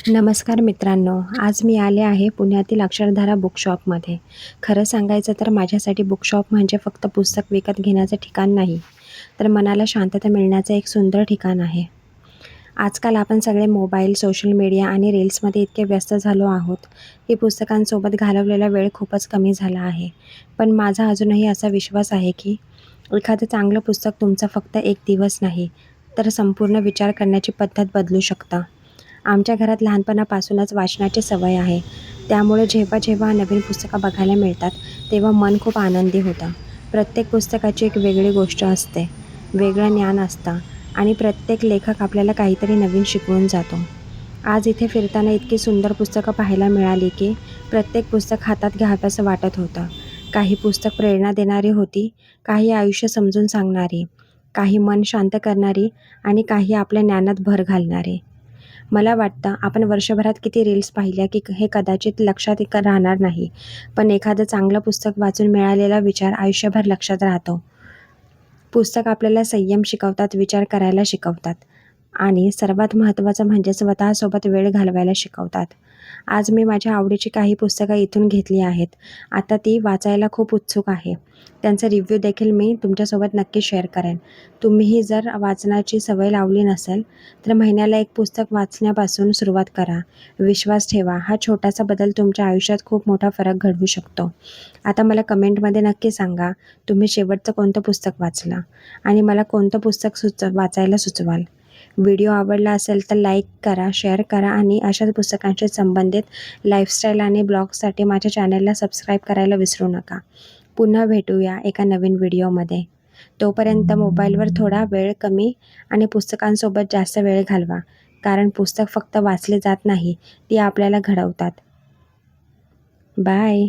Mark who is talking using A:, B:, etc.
A: नमस्कार मित्रांनो, आज मी आले आहे पुण्यातील अक्षरधारा बुकशॉपमध्ये. खरं सांगायचं तर माझ्यासाठी बुकशॉप म्हणजे फक्त पुस्तक विकत घेण्याचं ठिकाण नाही, तर मनाला शांतता मिळण्याचं एक सुंदर ठिकाण आहे. आजकाल आपण सगळे मोबाईल, सोशल मीडिया आणि रील्समध्ये इतके व्यस्त झालो आहोत, की पुस्तकांसोबत घालवलेला वेळ खूपच कमी झाला आहे. पण माझा अजूनही असा विश्वास आहे की एखादं चांगलं पुस्तक तुमचा फक्त एक दिवस नाही, तर संपूर्ण विचार करण्याची पद्धत बदलू शकतं. आमच्या घरात लहानपणापासूनच वाचनाची सवय आहे. त्यामुळे जेव्हा नवीन पुस्तकं बघायला मिळतात, तेव्हा मन खूप आनंदी होतं. प्रत्येक पुस्तकाची एक वेगळी गोष्ट असते, वेगळं ज्ञान असतं आणि प्रत्येक लेखक आपल्याला काहीतरी नवीन शिकवून जातो. आज इथे फिरताना इतकी सुंदर पुस्तकं पाहायला मिळाली, की प्रत्येक पुस्तक हातात घ्यावंसं वाटत होतं. काही पुस्तक प्रेरणा देणारी होती, काही आयुष्य समजून सांगणारी, काही मन शांत करणारी आणि काही आपल्या ज्ञानात भर घालणारी. मला वाटतं आपण वर्षभरात किती रील्स पाहिल्या की हे कदाचित लक्षात राहणार नाही. पण एखादं चांगलं पुस्तक वाचून मिळालेला विचार आयुष्यभर लक्षात राहतो. पुस्तक आपल्याला संयम शिकवतात, विचार करायला शिकवतात आणि सर्वात महत्त्वाचं म्हणजे स्वतःसोबत वेळ घालवायला शिकवतात. आज मी माझ्या आवडीची काही पुस्तकं इथून घेतली आहेत. आता ती वाचायला खूप उत्सुक आहे. त्यांचा रिव्ह्यू देखील मी तुमच्यासोबत नक्की शेअर करेन. तुम्हीही जर वाचनाची सवय लावली नसेल, तर महिन्याला एक पुस्तक वाचण्यापासून सुरुवात करा. विश्वास ठेवा, हा छोटासा बदल तुमच्या आयुष्यात खूप मोठा फरक घडवू शकतो. आता मला कमेंटमध्ये नक्की सांगा, तुम्ही शेवटचं कोणतं पुस्तक वाचलं आणि मला कोणतं पुस्तक वाचायला सुचवाल. व्हिडिओ आवडला असेल तर लाईक करा, शेअर करा आणि अशाच पुस्तकांशी संबंधित लाईफस्टाईल आणि ब्लॉगसाठी माझ्या चॅनलला सबस्क्राईब करायला विसरू नका. पुन्हा भेटूया एका नवीन व्हिडिओमध्ये. तोपर्यंत मोबाईलवर थोडा वेळ कमी आणि पुस्तकांसोबत जास्त वेळ घालवा. कारण पुस्तक फक्त वाचले जात नाही, ती आपल्याला घडवतात. बाय.